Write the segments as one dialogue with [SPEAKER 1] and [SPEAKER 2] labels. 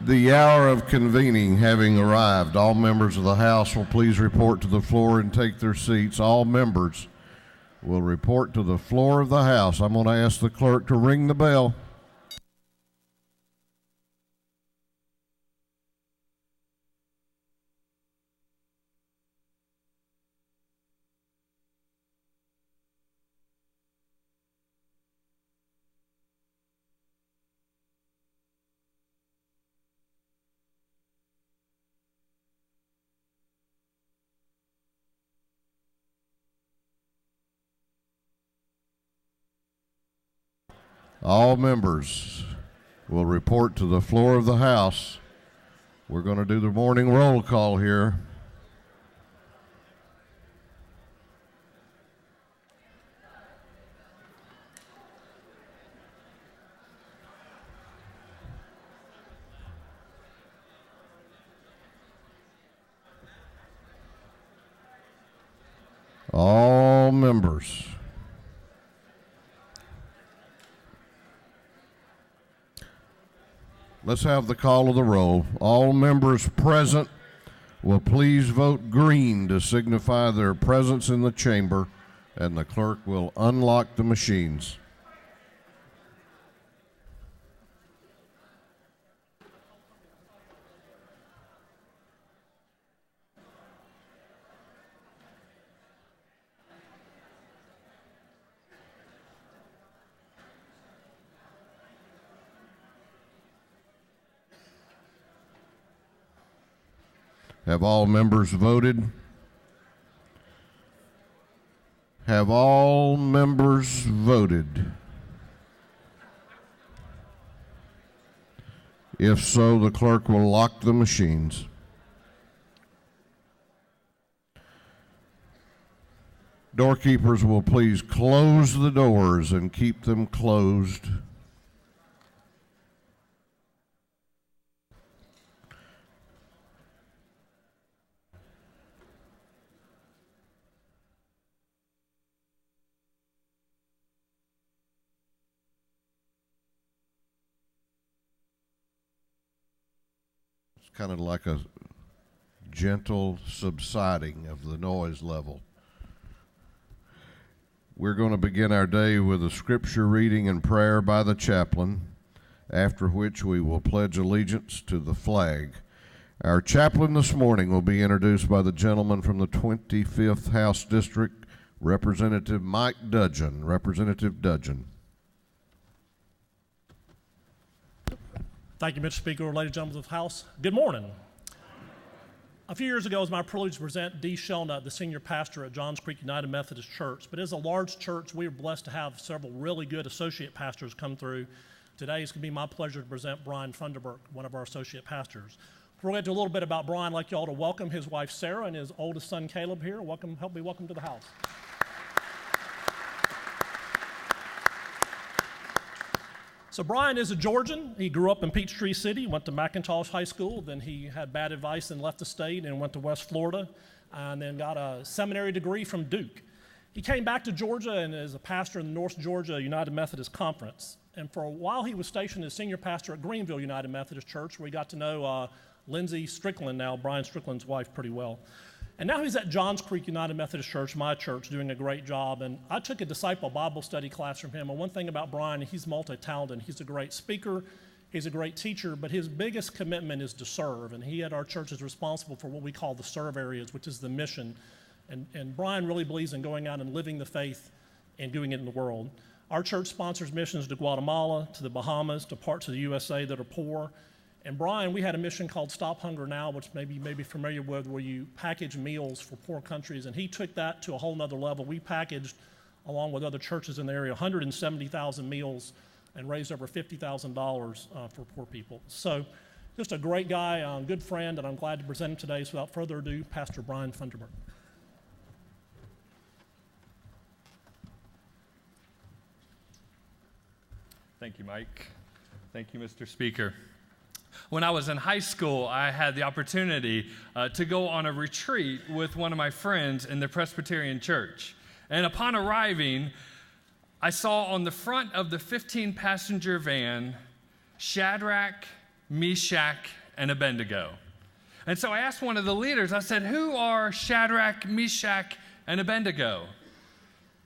[SPEAKER 1] The hour of convening having arrived, all members of the House will please report to the floor and take their seats. All members will report to the floor of the House. I'm going to ask the clerk to ring the bell. All members will report to the floor of the House. We're going to do the morning roll call here. All members. Let's have the call of the roll. All members present will please vote green to signify their presence in the chamber, and the clerk will unlock the machines. Have all members voted? Have all members voted? If so, the clerk will lock the machines. Doorkeepers will please close the doors and keep them closed. Kind of like a gentle subsiding of the noise level. We're going to begin our day with a scripture reading and prayer by the chaplain, after which we will pledge allegiance to the flag. Our chaplain this morning will be introduced by the gentleman from the 25th House District, Representative Mike Dudgeon. Representative Dudgeon.
[SPEAKER 2] Thank you, Mr. Speaker, ladies and gentlemen of the House. Good morning. A few years ago, it was my privilege to present Dee Shelnut, the senior pastor at Johns Creek United Methodist Church. But as a large church, we are blessed to have several really good associate pastors come through. Today, it's going to be my pleasure to present Brian Funderburk, one of our associate pastors. Before we get to a little bit about Brian, I'd like you all to welcome his wife, Sarah, and his oldest son, Caleb, here. Help me welcome to the house. So Brian is a Georgian. He grew up in Peachtree City, went to McIntosh High School, then he had bad advice and left the state and went to West Florida, and then got a seminary degree from Duke. He came back to Georgia and is a pastor in the North Georgia United Methodist Conference. And for a while he was stationed as senior pastor at Greenville United Methodist Church, where he got to know Lindsay Strickland, now Brian Strickland's wife, pretty well. And now he's at Johns Creek United Methodist Church, my church, doing a great job. And I took a disciple Bible study class from him. And one thing about Brian, he's multi-talented. He's a great speaker, he's a great teacher, but his biggest commitment is to serve. And he at our church is responsible for what we call the serve areas, which is the mission. And Brian really believes in going out and living the faith and doing it in the world. Our church sponsors missions to Guatemala, to the Bahamas, to parts of the USA that are poor. And Brian, we had a mission called Stop Hunger Now, which maybe you may be familiar with, where you package meals for poor countries. And he took that to a whole nother level. We packaged, along with other churches in the area, 170,000 meals and raised over $50,000 for poor people. So just a great guy, good friend, and I'm glad to present him today. So without further ado, Pastor Brian Funderburk.
[SPEAKER 3] Thank you, Mike. Thank you, Mr. Speaker. When I was in high school, I had the opportunity to go on a retreat with one of my friends in the Presbyterian church. And upon arriving, I saw on the front of the 15-passenger van Shadrach, Meshach, and Abednego. And so I asked one of the leaders, I said, who are Shadrach, Meshach, and Abednego?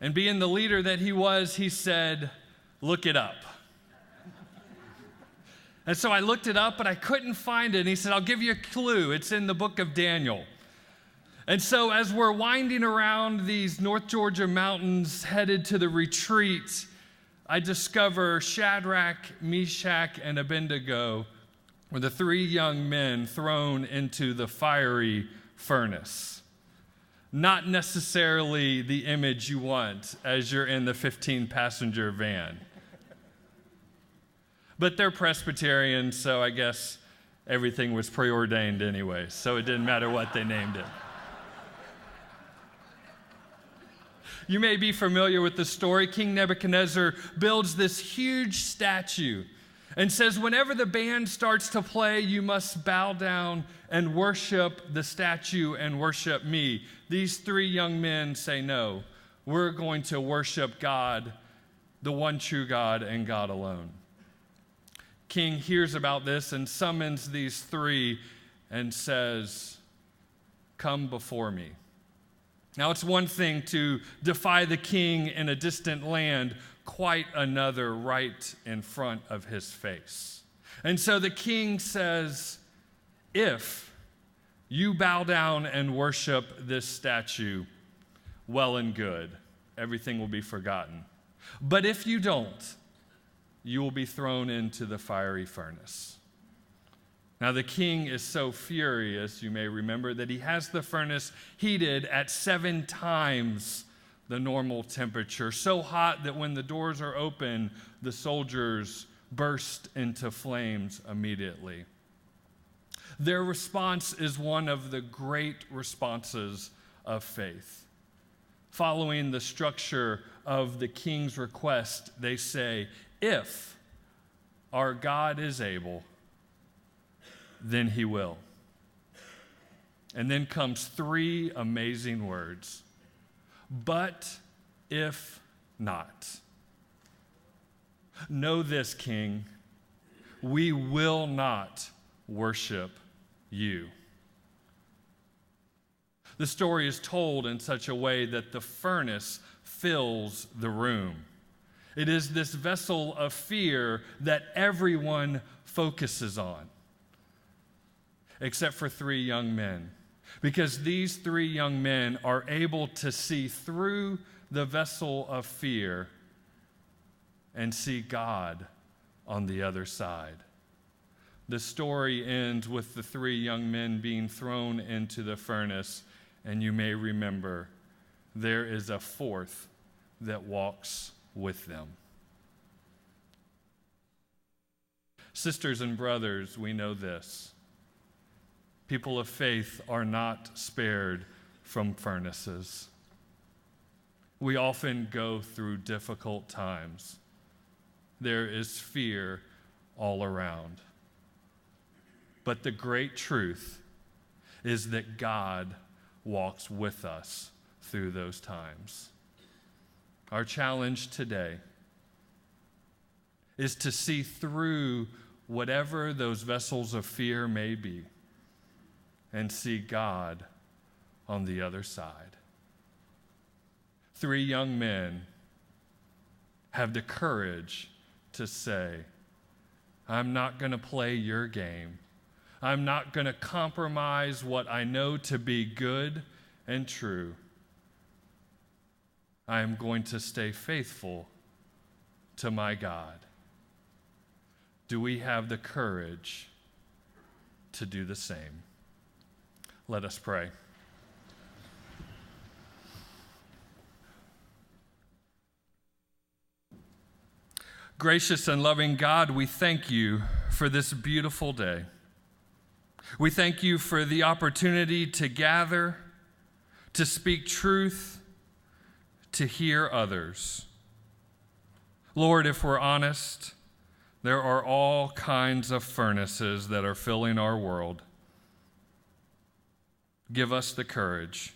[SPEAKER 3] And being the leader that he was, he said, look it up. And so I looked it up, but I couldn't find it. And he said, I'll give you a clue. It's in the book of Daniel. And so as we're winding around these North Georgia mountains headed to the retreat, I discover Shadrach, Meshach, and Abednego were the three young men thrown into the fiery furnace. Not necessarily the image you want as you're in the 15-passenger van. But they're Presbyterian, so I guess everything was preordained anyway, so it didn't matter what they named it. You may be familiar with the story. King Nebuchadnezzar builds this huge statue and says, whenever the band starts to play, you must bow down and worship the statue and worship me. These three young men say, no, we're going to worship God, the one true God and God alone. King hears about this and summons these three and says, come before me. Now, it's one thing to defy the king in a distant land, quite another right in front of his face. And so the king says, if you bow down and worship this statue, well and good, everything will be forgotten. But if you don't, you will be thrown into the fiery furnace. Now, the king is so furious, you may remember, that he has the furnace heated at 7 times the normal temperature, so hot that when the doors are open, the soldiers burst into flames immediately. Their response is one of the great responses of faith. Following the structure of the king's request, they say, if our God is able, then he will. And then comes 3 amazing words. But if not. Know this, King, we will not worship you. The story is told in such a way that the furnace fills the room. It is this vessel of fear that everyone focuses on, except for 3 young men. Because these 3 young men are able to see through the vessel of fear and see God on the other side. The story ends with the 3 young men being thrown into the furnace, and you may remember there is a 4th that walks with them. Sisters and brothers, we know this. People of faith are not spared from furnaces. We often go through difficult times. There is fear all around. But the great truth is that God walks with us through those times. Our challenge today is to see through whatever those vessels of fear may be and see God on the other side. 3 young men have the courage to say, I'm not going to play your game. I'm not going to compromise what I know to be good and true. I am going to stay faithful to my God. Do we have the courage to do the same? Let us pray. Gracious and loving God, we thank you for this beautiful day. We thank you for the opportunity to gather, to speak truth, to hear others. Lord, if we're honest, there are all kinds of furnaces that are filling our world. Give us the courage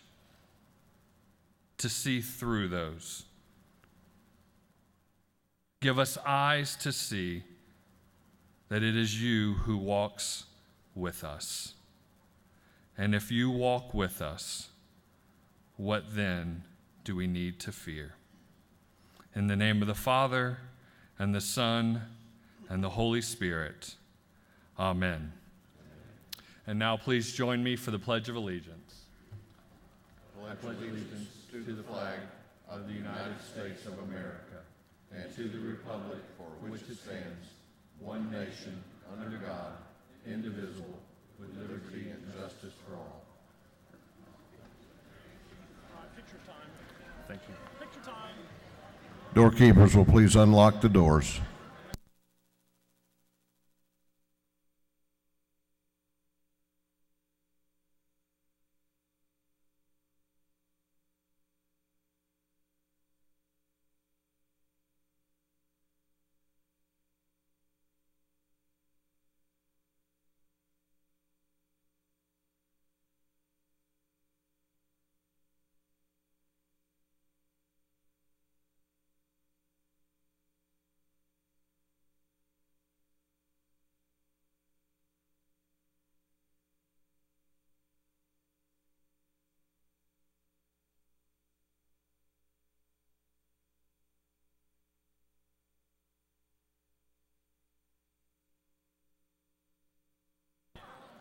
[SPEAKER 3] to see through those. Give us eyes to see that it is you who walks with us. And if you walk with us, what then do we need to fear? In the name of the Father, and the Son, and the Holy Spirit. Amen. And now please join me for the Pledge of Allegiance.
[SPEAKER 1] I pledge allegiance to the flag of the United States of America and to the republic for which it stands, one nation, under God, indivisible, with liberty and justice for all.
[SPEAKER 2] Picture time.
[SPEAKER 3] Thank you.
[SPEAKER 2] Picture time.
[SPEAKER 1] Doorkeepers will please unlock the doors.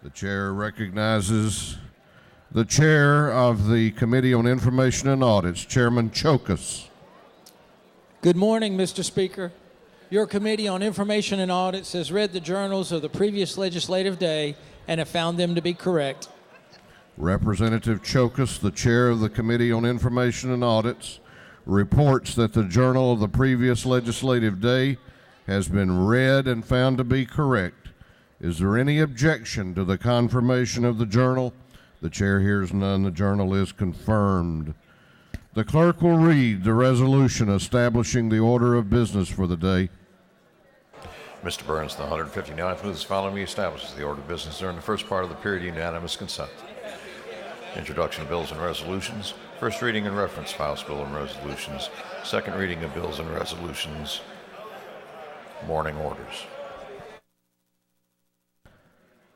[SPEAKER 1] The chair recognizes the chair of the Committee on Information and Audits, Chairman Chokas.
[SPEAKER 4] Good morning, Mr. Speaker. Your Committee on Information and Audits has read the journals of the previous legislative day and have found them to be correct.
[SPEAKER 1] Representative Chokas, the chair of the Committee on Information and Audits, reports that the journal of the previous legislative day has been read and found to be correct. Is there any objection to the confirmation of the journal? The chair hears none. The journal is confirmed. The clerk will read the resolution establishing the order of business for the day.
[SPEAKER 5] Mr. Burns, the 159th moves following me establishes the order of business during the first part of the period unanimous consent. Introduction of bills and resolutions. First reading and reference to House bill and resolutions. Second reading of bills and resolutions. Morning orders.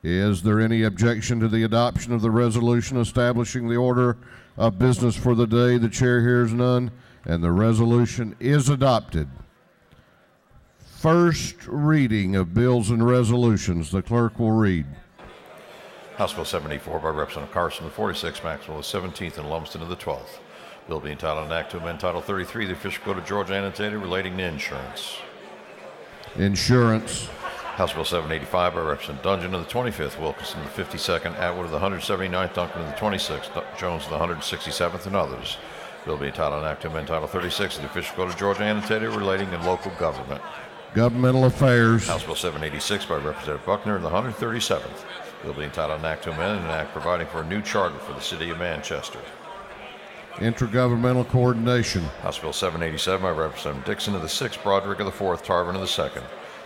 [SPEAKER 1] Is there any objection to the adoption of the resolution establishing the order of business for the day? The chair hears none, and the resolution is adopted. First reading of bills and resolutions. The clerk will read.
[SPEAKER 5] House Bill 74 by Representative Carson, the 46th, Maxwell the 17th, and Lumsden of the 12th. Bill being entitled an act to amend Title 33 of the Official Code of Georgia annotated relating to insurance.
[SPEAKER 1] Insurance.
[SPEAKER 5] House Bill 785 by Representative Dungeon of the 25th, Wilkinson of the 52nd, Atwood of the 179th, Duncan of the 26th, Jones of the 167th, and others. Bill being entitled an act to amend Title 36 of the Official Code of Georgia annotated relating to local government.
[SPEAKER 1] Governmental affairs.
[SPEAKER 5] House Bill 786 by Representative Buckner of the 137th. Bill being entitled an act to amend an act providing for a new charter for the city of Manchester.
[SPEAKER 1] Intergovernmental coordination.
[SPEAKER 5] House Bill 787 by Representative Dixon of the 6th, Broderick of the 4th, Tarvin of the 2nd.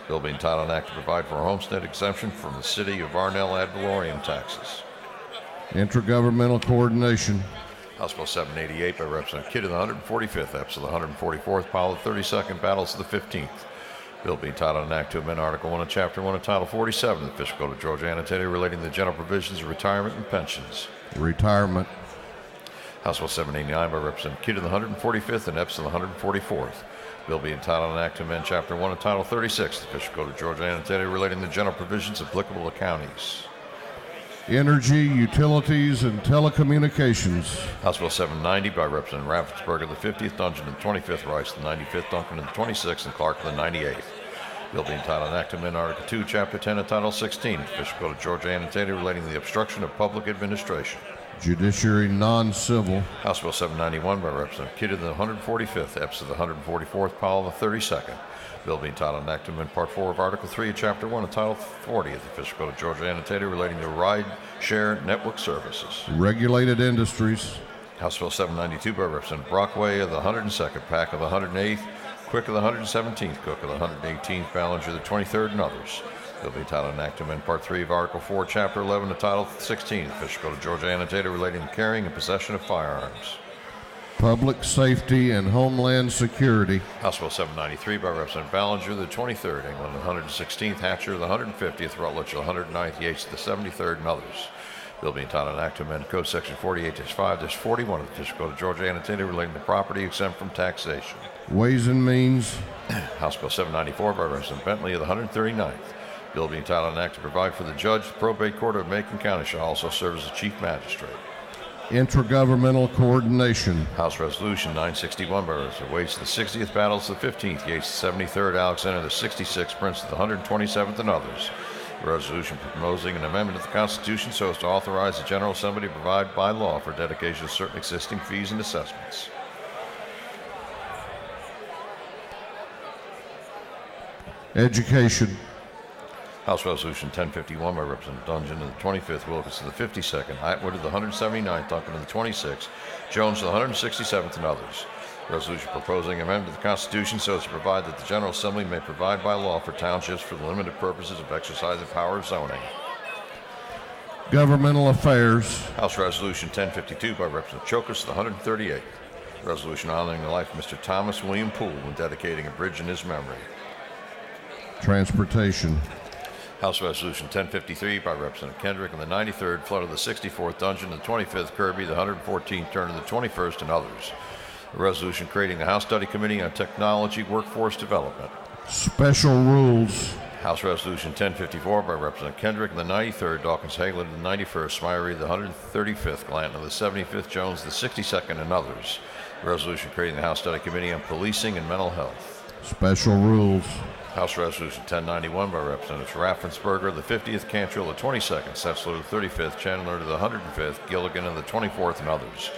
[SPEAKER 5] Bill being entitled an act to provide for a homestead exemption from the city of Varnell ad valorem taxes.
[SPEAKER 1] Intergovernmental coordination.
[SPEAKER 5] House Bill 788 by Representative Kidd of the 145th, Epps of the 144th, Powell of the 32nd, Battles of the 15th. Bill being entitled an act to amend Article 1 of Chapter 1 of Title 47 of the Official Code of Georgia annotated relating to the general provisions of retirement and pensions.
[SPEAKER 1] Retirement.
[SPEAKER 5] House Bill 789 by Representative Kidd of the 145th and Epps of the 144th. Bill being entitled an act to amend Chapter 1 of Title 36 of the Official Code of Georgia annotated relating to the general provisions applicable to counties.
[SPEAKER 1] Energy, utilities, and telecommunications.
[SPEAKER 5] House Bill 790 by Representative Raffensperger of the 50th, Dungeon of the 25th, Rice of the 95th, Duncan of the 26th, and Clark of the 98th. Bill being entitled an act to amend Article 2, Chapter 10 of Title 16 of the Official Code of Georgia annotated relating to the obstruction of public administration.
[SPEAKER 1] Judiciary non-civil.
[SPEAKER 5] House Bill 791 by Representative Kidd of the 145th, Epps of the 144th, Powell of the 32nd. Bill being entitled an act to amend Part 4 of Article 3 of Chapter 1 of Title 40 of the Official Code of Georgia annotated relating to ride-share network services.
[SPEAKER 1] Regulated industries.
[SPEAKER 5] House Bill 792 by Representative Brockway of the 102nd, Pack of the 108th, Quick of the 117th, Cook of the 118th, Ballinger of the 23rd, and others. Bill being entitled an act to amend Part 3 of Article 4, Chapter 11 of Title 16 of the Official Code of Georgia annotated relating to carrying and possession of firearms.
[SPEAKER 1] Public Safety and Homeland Security.
[SPEAKER 5] House Bill 793 by Representative Ballinger, the 23rd, England, the 116th, Hatcher, the 150th, Rutledge, the 109th, Yates, the 73rd, and others. Bill being entitled an act to amend Code Section 48-5-41 of the District Code of Georgia annotated relating to property exempt from taxation.
[SPEAKER 1] Ways and Means.
[SPEAKER 5] House Bill 794 by Representative Bentley of the 139th. Bill being entitled an act to provide for the judge, the probate court of Macon County shall also serve as the chief magistrate.
[SPEAKER 1] Intergovernmental Coordination.
[SPEAKER 5] House Resolution 961 by Representative Waits of the 60th, Battles of the 15th, Yates the 73rd, Alexander the 66th, Prince of the 127th, and others. A resolution proposing an amendment to the Constitution so as to authorize the General Assembly to provide by law for dedication of certain existing fees and assessments.
[SPEAKER 1] Education.
[SPEAKER 5] House Resolution 1051 by Representative Dungeon of the 25th, Wilkins of the 52nd, Atwood of the 179th, Duncan of the 26th, Jones of the 167th, and others. Resolution proposing amendment to the Constitution so as to provide that the General Assembly may provide by law for townships for the limited purposes of exercising power of zoning.
[SPEAKER 1] Governmental Affairs.
[SPEAKER 5] House Resolution 1052 by Representative Chokus of the 138th. Resolution honoring the life of Mr. Thomas William Poole and dedicating a bridge in his memory.
[SPEAKER 1] Transportation.
[SPEAKER 5] House Resolution 1053 by Representative Kendrick and the 93rd, Flood of the 64th, Dungeon of the 25th, Kirby, the 114th, Turner of the 21st, and others. A resolution creating the House Study Committee on Technology Workforce Development.
[SPEAKER 1] Special Rules.
[SPEAKER 5] House Resolution 1054 by Representative Kendrick and the 93rd, Dawkins Hagelin of the 91st, Smyrie the 135th, Glanton of the 75th, Jones the 62nd, and others. A resolution creating the House Study Committee on Policing and Mental Health.
[SPEAKER 1] Special Rules.
[SPEAKER 5] House Resolution 1091 by Representatives Raffensperger of the 50th, Cantrill of the 22nd, Setzler of the 35th, Chandler of the 105th, Gilligan of the 24th, and others.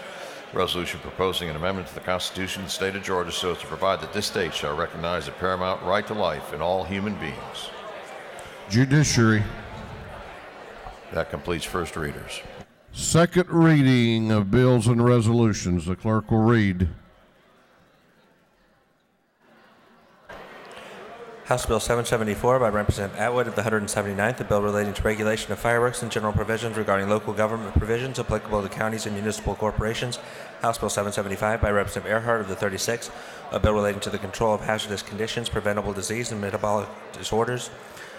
[SPEAKER 5] Resolution proposing an amendment to the Constitution of the State of Georgia so as to provide that this state shall recognize the paramount right to life in all human beings.
[SPEAKER 1] Judiciary.
[SPEAKER 5] That completes first readers.
[SPEAKER 1] Second reading of bills and resolutions. The clerk will read.
[SPEAKER 6] House Bill 774 by Representative Atwood of the 179th, a bill relating to regulation of fireworks and general provisions regarding local government provisions applicable to counties and municipal corporations. House Bill 775 by Representative Earhart of the 36th, a bill relating to the control of hazardous conditions, preventable disease, and metabolic disorders.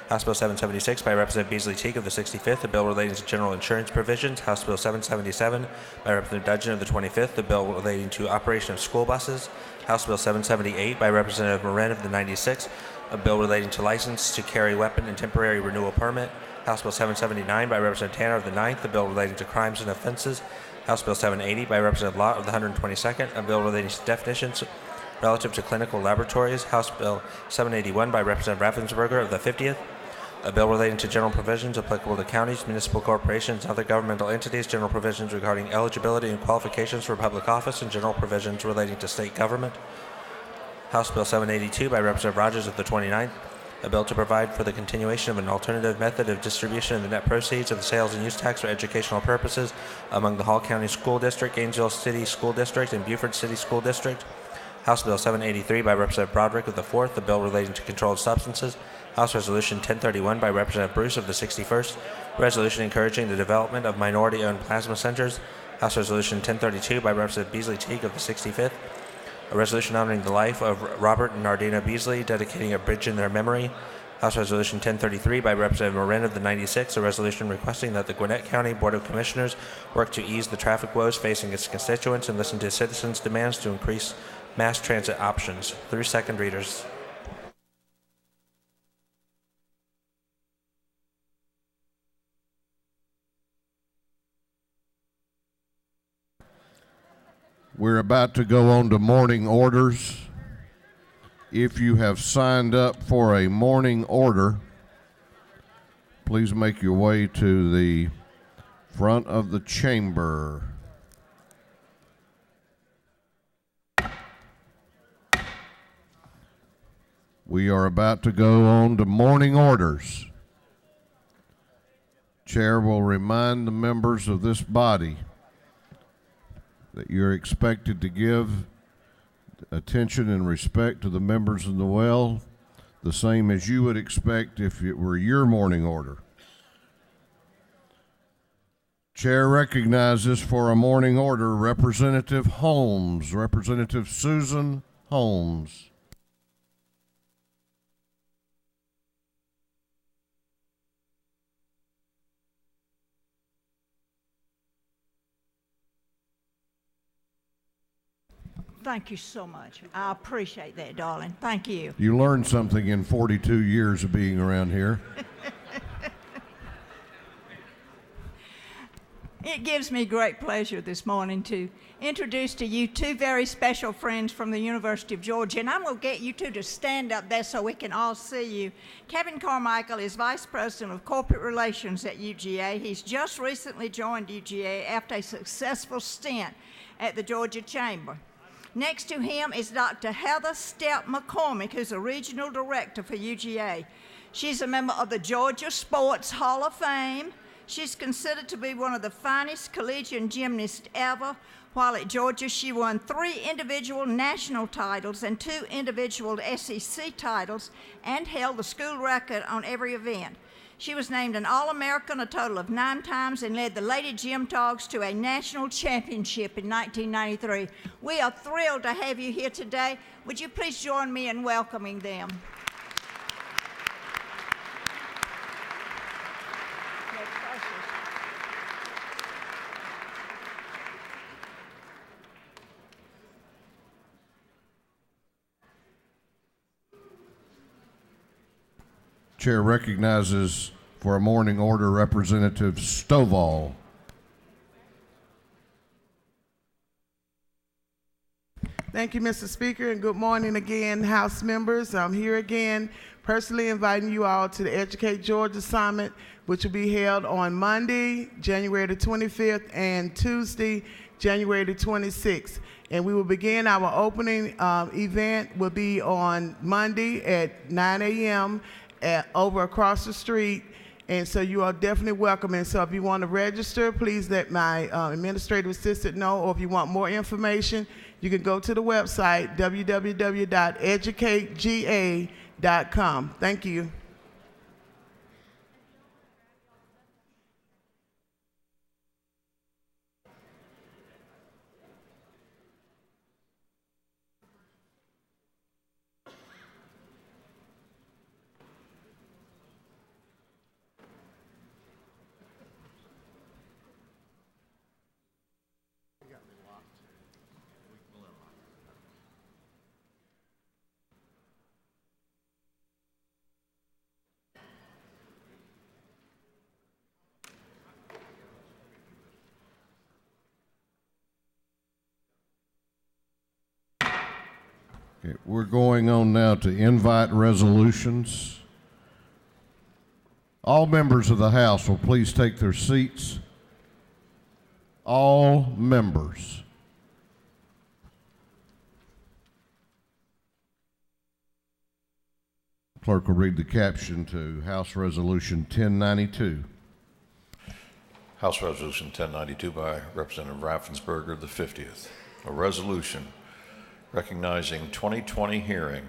[SPEAKER 6] House Bill 776 by Representative Beasley Teague of the 65th, a bill relating to general insurance provisions. House Bill 777 by Representative Dudgeon of the 25th, a bill relating to operation of school buses. House Bill 778 by Representative Moran of the 96th, a bill relating to license to carry weapon and temporary renewal permit. House Bill 779 by Representative Tanner of the 9th, a bill relating to crimes and offenses. House Bill 780 by Representative Lott of the 122nd, a bill relating to definitions relative to clinical laboratories. House Bill 781 by Representative Raffensperger of the 50th, a bill relating to general provisions applicable to counties, municipal corporations, and other governmental entities, general provisions regarding eligibility and qualifications for public office, and general provisions relating to state government. House Bill 782 by Representative Rogers of the 29th, a bill to provide for the continuation of an alternative method of distribution of the net proceeds of the sales and use tax for educational purposes among the Hall County School District, Gainesville City School District, and Beaufort City School District. House Bill 783 by Representative Broderick of the 4th, a bill relating to controlled substances. House Resolution 1031 by Representative Bruce of the 61st, resolution encouraging the development of minority-owned plasma centers. House Resolution 1032 by Representative Beasley Teague of the 65th, a resolution honoring the life of Robert and Nardina Beasley, dedicating a bridge in their memory. House Resolution 1033 by Representative Moran of the 96th, a resolution requesting that the Gwinnett County Board of Commissioners work to ease the traffic woes facing its constituents and listen to citizens' demands to increase mass transit options. Through second readers.
[SPEAKER 1] We're about to go on to morning orders. If you have signed up for a morning order, please make your way to the front of the chamber. We are about to go on to morning orders. Chair will remind the members of this body that you're expected to give attention and respect to the members of the well, the same as you would expect if it were your morning order. Chair recognizes for a morning order Representative Holmes, Representative Susan Holmes.
[SPEAKER 7] Thank you so much. I appreciate that, darling. Thank you.
[SPEAKER 1] You learned something in 42 years of being around here.
[SPEAKER 7] It gives me great pleasure this morning to introduce to you two very special friends from the University of Georgia, and I'm going to get you two to stand up there so we can all see you. Kevin Carmichael is Vice President of Corporate Relations at UGA. He's just recently joined UGA after a successful stint at the Georgia Chamber. Next to him is Dr. Heather Stepp McCormick, who's a Regional Director for UGA. She's a member of the Georgia Sports Hall of Fame. She's considered to be one of the finest collegiate gymnasts ever. While at Georgia, she won 3 individual national titles and 2 individual SEC titles and held the school record on every event. She was named an All-American a total of 9 times and led the Lady Gym Dogs to a national championship in 1993. We are thrilled to have you here today. Would you please join me in welcoming them?
[SPEAKER 1] Chair recognizes for a morning order Representative Stovall.
[SPEAKER 8] Thank you, Mr. Speaker, and good morning again, House members. I'm here again personally inviting you all to the Educate Georgia Summit, which will be held on Monday, January the 25th, and Tuesday, January the 26th. And we will begin our opening event will be on Monday at 9 a.m. Over across the street, and so you are definitely welcome. And so if you want to register, please let my administrative assistant know, or if you want more information, you can go to the website, www.educategA.com. Thank you.
[SPEAKER 1] Okay, we're going on now to invite resolutions. All members of the House will please take their seats. All members. Clerk will read the caption to House Resolution 1092.
[SPEAKER 5] House Resolution 1092 by Representative Raffensperger, the 50th. A resolution recognizing 2020 hearing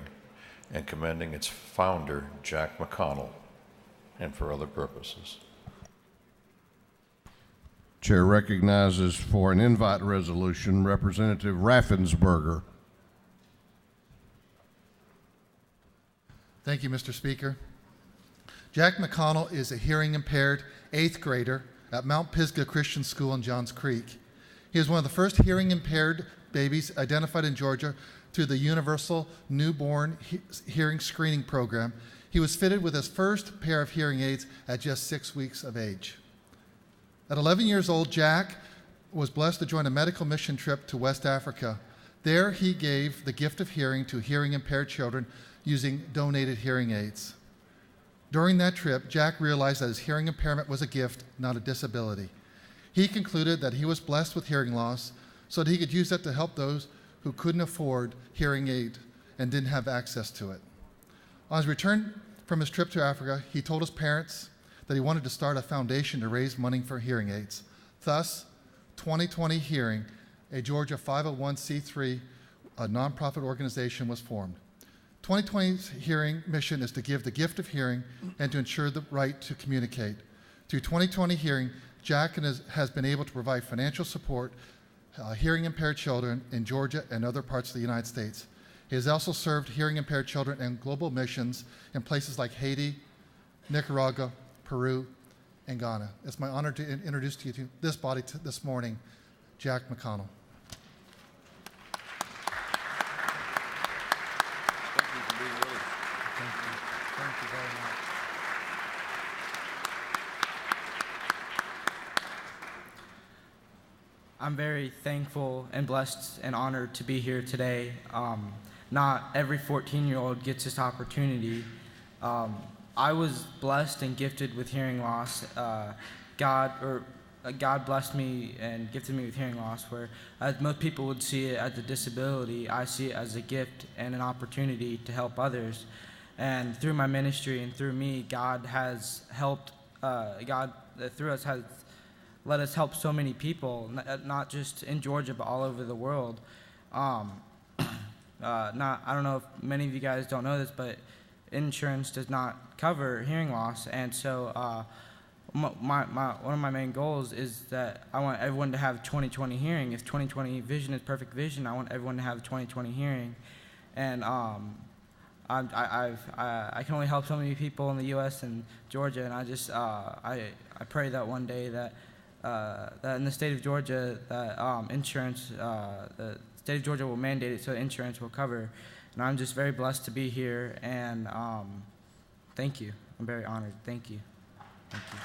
[SPEAKER 5] and commending its founder, Jack McConnell, and for other purposes.
[SPEAKER 1] Chair recognizes for an invite resolution Representative Raffensperger.
[SPEAKER 9] Thank you, Mr. Speaker. Jack McConnell is a hearing impaired 8th grader at Mount Pisgah Christian School in Johns Creek. He is one of the first hearing impaired babies identified in Georgia through the Universal Newborn Hearing Screening Program. He was fitted with his first pair of hearing aids at just 6 weeks of age. At 11 years old, Jack was blessed to join a medical mission trip to West Africa. There, he gave the gift of hearing to hearing impaired children using donated hearing aids. During that trip, Jack realized that his hearing impairment was a gift, not a disability. He concluded that he was blessed with hearing loss so that he could use it to help those who couldn't afford hearing aid and didn't have access to it. On his return from his trip to Africa, he told his parents that he wanted to start a foundation to raise money for hearing aids. Thus, 2020 Hearing, a Georgia 501c3 nonprofit organization, was formed. 2020's Hearing mission is to give the gift of hearing and to ensure the right to communicate. Through 2020 Hearing, Jack has been able to provide financial support hearing impaired children in Georgia and other parts of the United States. He has also served hearing impaired children in global missions in places like Haiti, Nicaragua, Peru, and Ghana. It's my honor to introduce to you to this body this morning, Jack McConnell.
[SPEAKER 10] I'm very thankful and blessed and honored to be here today. Not every 14-year-old gets this opportunity. I was blessed and gifted with hearing loss. God blessed me and gifted me with hearing loss, where as most people would see it as a disability, I see it as a gift and an opportunity to help others. And through my ministry and through me, God has helped, God through us has let us help so many people, not just in Georgia, but all over the world. I don't know if many of you guys don't know this, but insurance does not cover hearing loss. And so one of my main goals is that I want everyone to have 20/20 hearing. If 20/20 vision is perfect vision, I want everyone to have 20/20 hearing. And I can only help so many people in the U.S. and Georgia, and I pray that one day that in the state of Georgia, that insurance, the state of Georgia will mandate it so insurance will cover. And I'm just very blessed to be here, and thank you. I'm very honored. Thank you. Thank you.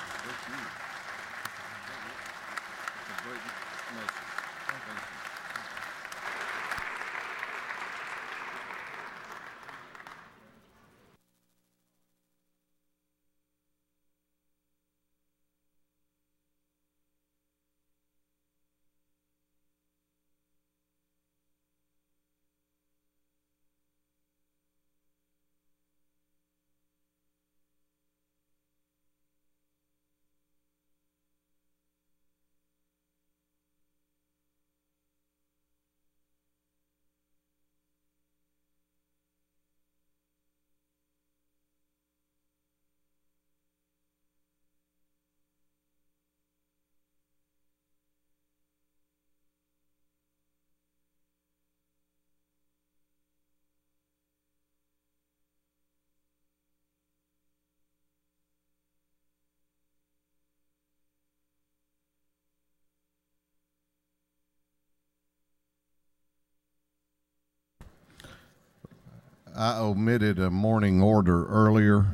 [SPEAKER 1] I omitted a morning order earlier,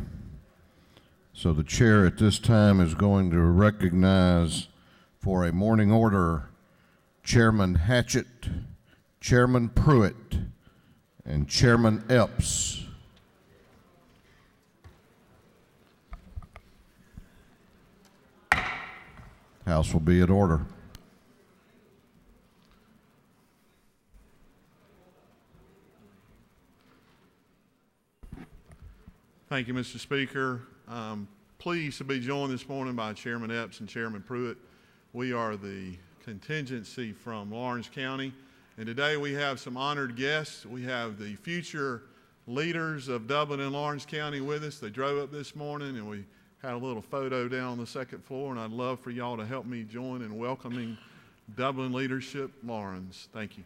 [SPEAKER 1] so the chair at this time is going to recognize for a morning order Chairman Hatchett, Chairman Pruitt, and Chairman Epps. House will be in order.
[SPEAKER 11] Thank you, Mr. Speaker. Pleased to be joined this morning by Chairman Epps and Chairman Pruitt. We are the contingency from Lawrence County, and today we have some honored guests. We have the future leaders of Dublin and Lawrence County with us. They drove up this morning, and we had a little photo down on the second floor, and I'd love for y'all to help me join in welcoming Dublin leadership, Lawrence. Thank you.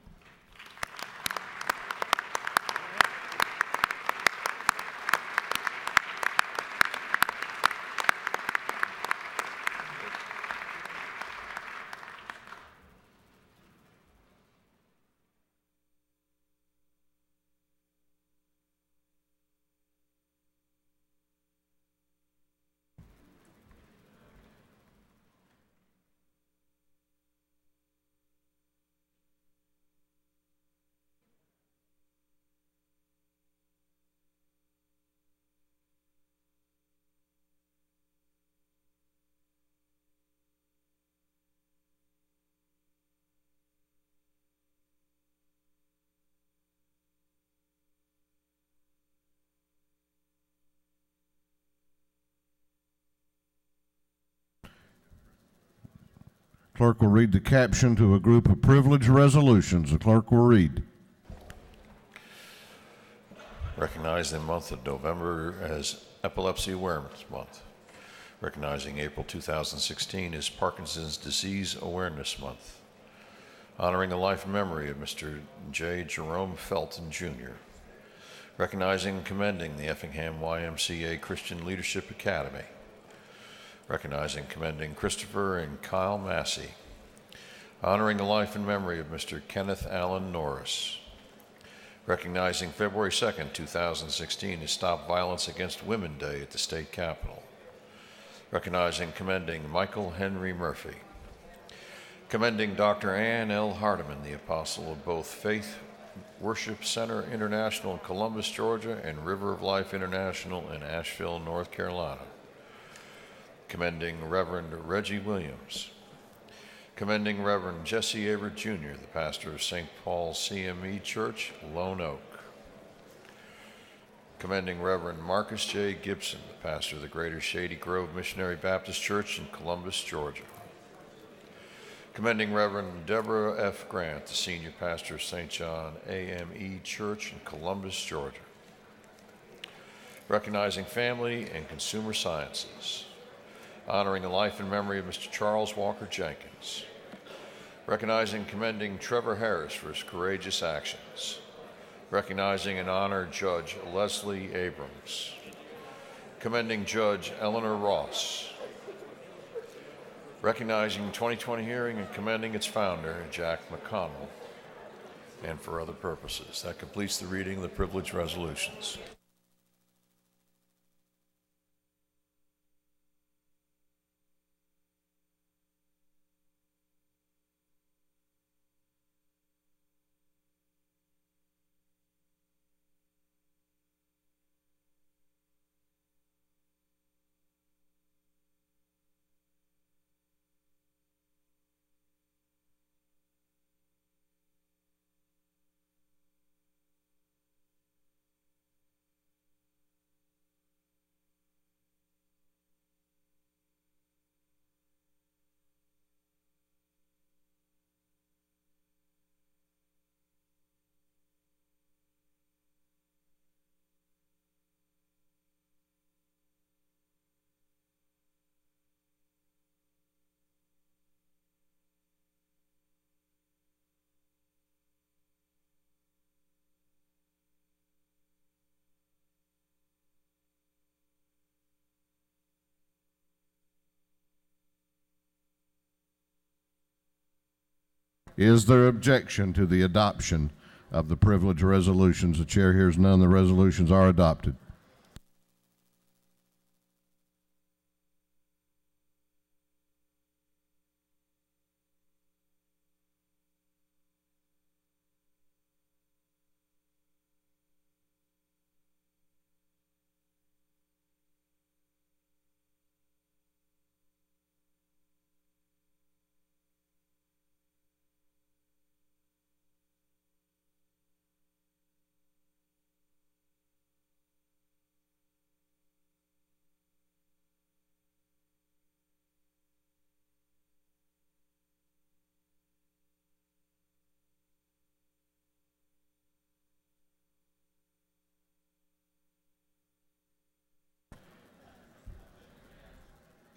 [SPEAKER 1] Clerk will read the caption to a group of privileged resolutions. The clerk will read.
[SPEAKER 5] Recognized in the month of November as Epilepsy Awareness Month. Recognizing April 2016 is Parkinson's Disease Awareness Month. Honoring the life and memory of Mr. J. Jerome Felton, Jr. Recognizing and commending the Effingham YMCA Christian Leadership Academy. Recognizing and commending Christopher and Kyle Massey. Honoring the life and memory of Mr. Kenneth Allen Norris. Recognizing February 2nd, 2016 is Stop Violence Against Women Day at the State Capitol. Recognizing and commending Michael Henry Murphy. Commending Dr. Ann L. Hardiman, the apostle of both Faith Worship Center International in Columbus, Georgia, and River of Life International in Asheville, North Carolina. Commending Reverend Reggie Williams. Commending Reverend Jesse Averett Jr., the pastor of St. Paul's CME Church, Lone Oak. Commending Reverend Marcus J. Gibson, the pastor of the Greater Shady Grove Missionary Baptist Church in Columbus, Georgia. Commending Reverend Deborah F. Grant, the senior pastor of St. John AME Church in Columbus, Georgia. Recognizing family and consumer sciences. Honoring the life and memory of Mr. Charles Walker Jenkins. Recognizing and commending Trevor Harris for his courageous actions. Recognizing and honor Judge Leslie Abrams. Commending Judge Eleanor Ross. Recognizing 2020 hearing and commending its founder, Jack McConnell, and for other purposes. That completes the reading of the privilege resolutions.
[SPEAKER 1] Is there objection to the adoption of the privilege resolutions? The chair hears none. The resolutions are adopted.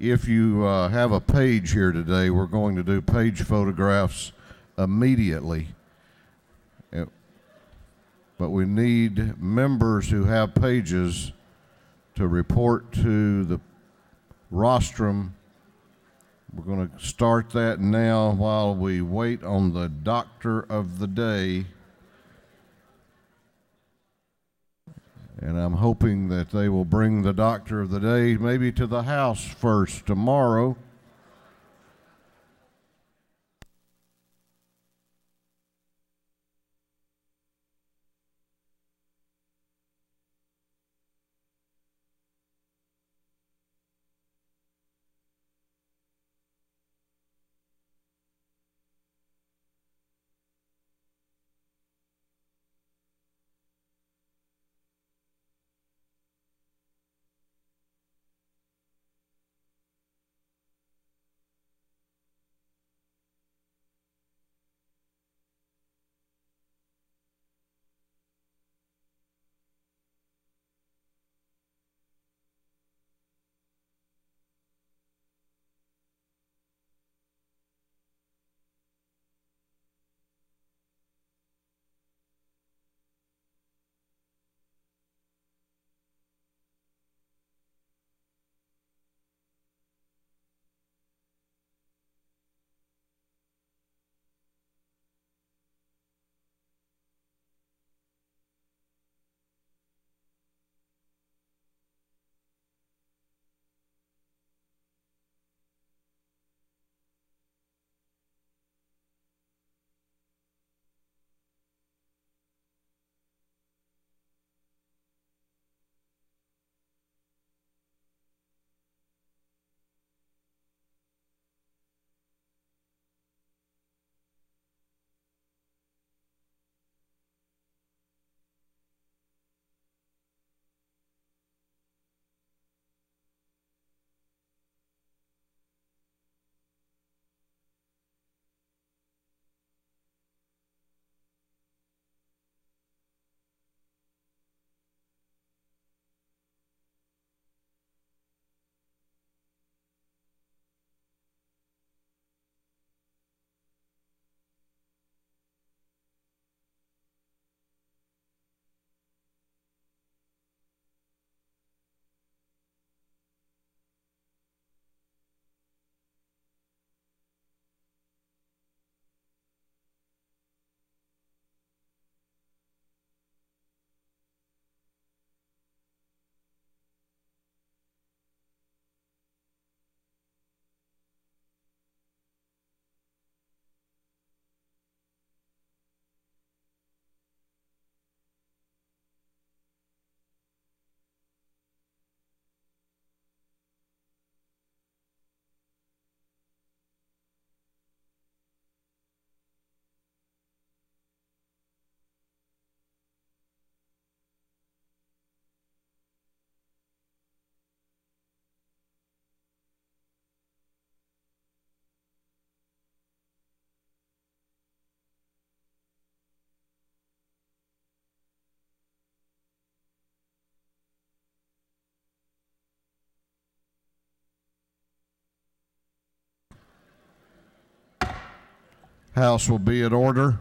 [SPEAKER 1] If you have a page here today, we're going to do page photographs immediately. But we need members who have pages to report to the rostrum. We're going to start that now while we wait on the doctor of the day. And I'm hoping that they will bring the doctor of the day maybe to the house first tomorrow. House will be at order.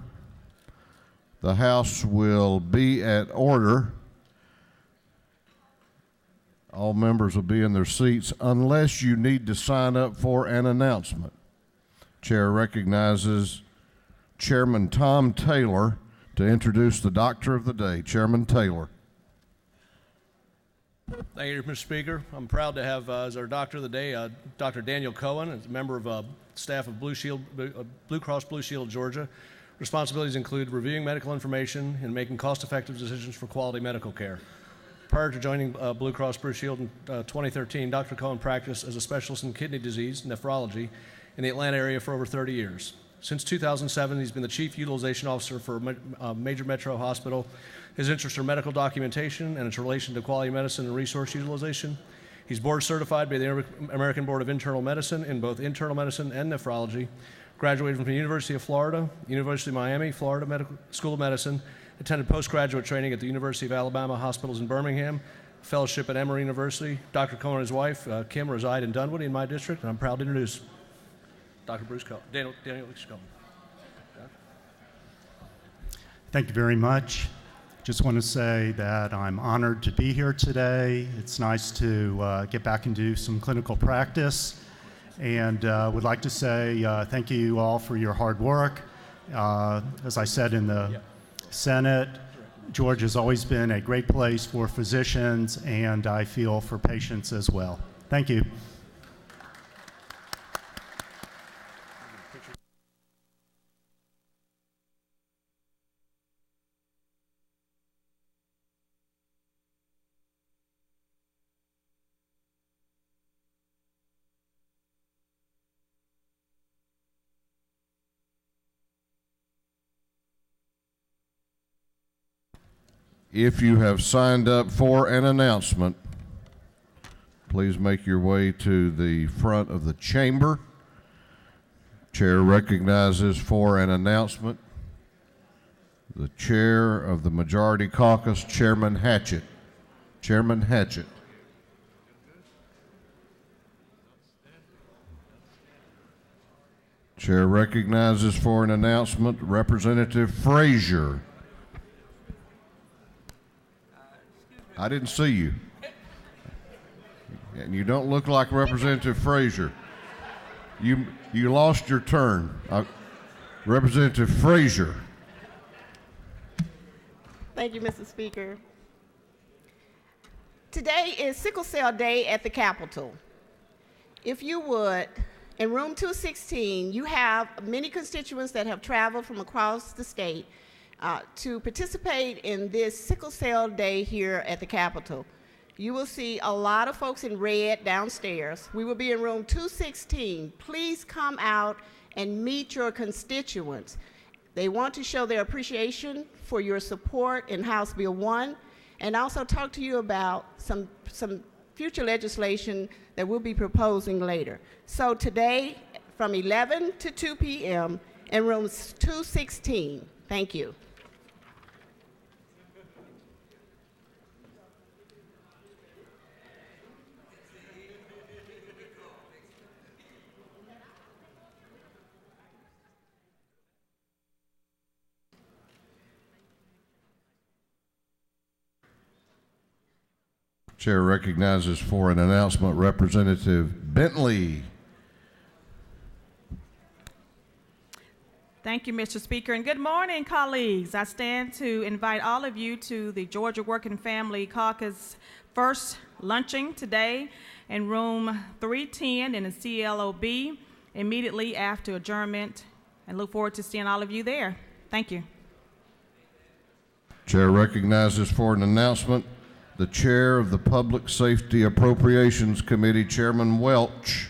[SPEAKER 1] The House will be at order. All members will be in their seats unless you need to sign up for an announcement. Chair recognizes Chairman Tom Taylor to introduce the Doctor of the Day. Chairman Taylor.
[SPEAKER 12] Thank you, Mr. Speaker. I'm proud to have as our Doctor of the Day Dr. Daniel Cohen, a member of staff of Blue Cross Blue Shield of Georgia. Responsibilities include reviewing medical information and making cost-effective decisions for quality medical care. Prior to joining Blue Cross Blue Shield in 2013, Dr. Cohen practiced as a specialist in kidney disease, nephrology, in the Atlanta area for over 30 years. Since 2007, he's been the Chief Utilization Officer for a major metro hospital. His interests are medical documentation and its relation to quality medicine and resource utilization. He's board certified by the American Board of Internal Medicine in both internal medicine and nephrology. Graduated from the University of Florida, University of Miami, Florida Medical School of Medicine. Attended postgraduate training at the University of Alabama Hospitals in Birmingham. Fellowship at Emory University. Dr. Cohen and his wife, Kim, reside in Dunwoody in my district, and I'm proud to introduce Dr. Bruce Cohen. Daniel Cohen.
[SPEAKER 13] Thank you very much. Just want to say that I'm honored to be here today. It's nice to get back and do some clinical practice, and would like to say thank you all for your hard work. As I said in the Senate, Georgia has always been a great place for physicians, and I feel for patients as well. Thank you.
[SPEAKER 1] If you have signed up for an announcement, please make your way to the front of the chamber. Chair recognizes for an announcement the Chair of the Majority Caucus, Chairman Hatchett. Chairman Hatchett. Chair recognizes for an announcement Representative Frazier. I didn't see you. And you don't look like Representative Frazier. You lost your turn. Representative Frazier.
[SPEAKER 14] Thank you, Mr. Speaker. Today is Sickle Cell Day at the Capitol. If you would, in room 216, you have many constituents that have traveled from across the state to participate in this Sickle Cell Day here at the Capitol. You will see a lot of folks in red downstairs. We will be in room 216. Please come out and meet your constituents. They want to show their appreciation for your support in House Bill 1 and also talk to you about some future legislation that we'll be proposing later. So today, from 11 to 2 p.m. in rooms 216. Thank you.
[SPEAKER 1] Chair recognizes for an announcement Representative Bentley.
[SPEAKER 15] Thank you, Mr. Speaker, and good morning, colleagues. I stand to invite all of you to the Georgia Working Family Caucus first luncheon today in room 310 in the CLOB immediately after adjournment, and look forward to seeing all of you there. Thank you.
[SPEAKER 1] Chair recognizes for an announcement the Chair of the Public Safety Appropriations Committee, Chairman Welch.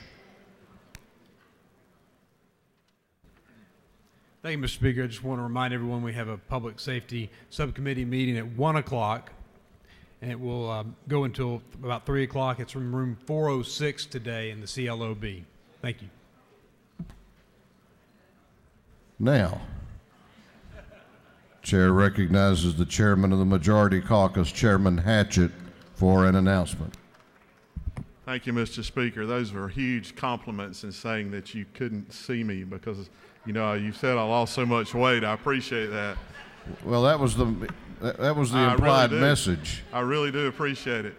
[SPEAKER 16] Thank you, Mr. Speaker. I just want to remind everyone we have a Public Safety Subcommittee meeting at 1 o'clock, and it will go until about 3 o'clock. It's from room 406 today in the CLOB. Thank you.
[SPEAKER 1] Now, Chair recognizes the Chairman of the Majority Caucus, Chairman Hatchett, for an announcement.
[SPEAKER 11] Thank you, Mr. Speaker. Those were huge compliments in saying that you couldn't see me because, you know, you said I lost so much weight. I appreciate that.
[SPEAKER 1] Well, that was the implied message.
[SPEAKER 11] I really do appreciate it.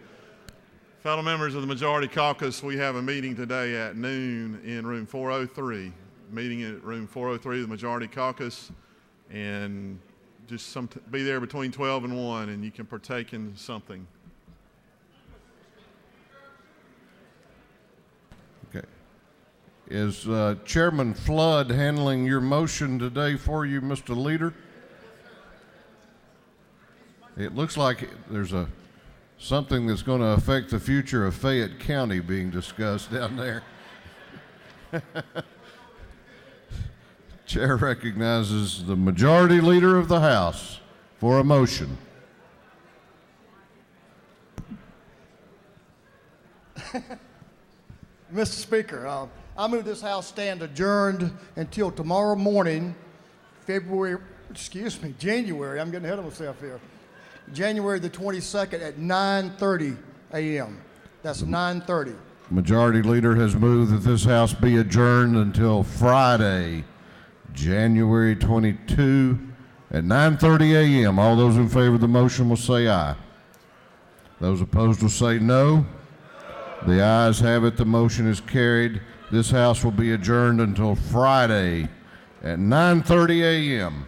[SPEAKER 11] Fellow members of the Majority Caucus, we have a meeting today at noon in room 403. Meeting at room 403 of the Majority Caucus, and just be there between 12 and 1, and you can partake in something.
[SPEAKER 1] Okay. Is Chairman Flood handling your motion today for you, Mr. Leader? It looks like there's something that's going to affect the future of Fayette County being discussed down there. Chair recognizes the Majority Leader of the House for a motion.
[SPEAKER 17] Mr. Speaker, I move this House stand adjourned until tomorrow morning, January, I'm getting ahead of myself here, January the 22nd at 9:30 a.m. That's 9:30.
[SPEAKER 1] Majority Leader has moved that this House be adjourned until Friday, January 22 at 9:30 a.m. All those in favor of the motion will say aye. Those opposed will say no. The ayes have it. The motion is carried. This House will be adjourned until Friday at 9:30 a.m.